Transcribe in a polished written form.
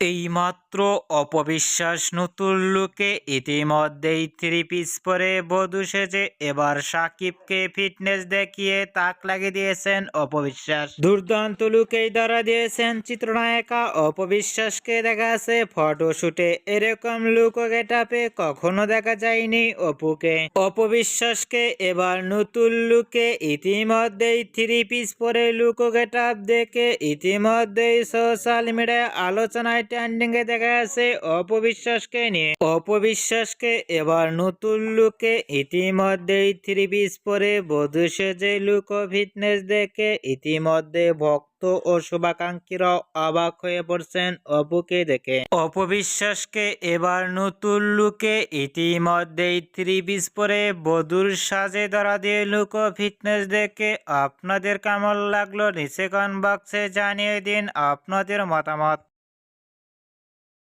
এইমাত্র অপবিশ্বাস নতুন লুকে ইতিমধ্যেই থ্রি পিস পরে বধূ সেজে এবার সাকিবকে ফিটনেস দেখিয়ে তাক লাগিয়ে দিয়েছেন অপবিশ্বাস। দুর্দান্ত লুকেই ধরা দিয়েছেন চিত্রনায়িকা অপবিশ্বাসকে। দেখা আছে ফটোশুটে এরকম লুক ও গেটআপে কখনো দেখা যায়নি অপুকে। অপবিশ্বাসকে এবার নতুন লুকে ইতিমধ্যেই থ্রি পিস পরে লুক ও গেটআপ দেখে ইতিমধ্যেই সোশ্যাল মিডিয়ায় আলোচনায় ট্রেন্ডিং এ দেখা যাচ্ছে অপবিশ্বাসকে নিয়ে। অপবিশ্বাসকে এবার নতুন লুকে ইতিমধ্যেই থ্রি পিস পরে বধূ সেজে লুক ও ফিটনেস দেখে ইতিমধ্যে ভক্ত ও শুভাকাঙ্ক্ষীরাও অবাক হয়ে পড়ছেন অপুকে দেখে। অপবিশ্বাসকে এবার নতুন লুকে ইতিমধ্যেই থ্রি পিস পরে বধূর সাজে ধরা দিয়ে লুক ও ফিটনেস দেখে আপনাদের কেমন লাগলো নিচে কমেন্ট বক্সে জানিয়ে দিন আপনাদের মতামত।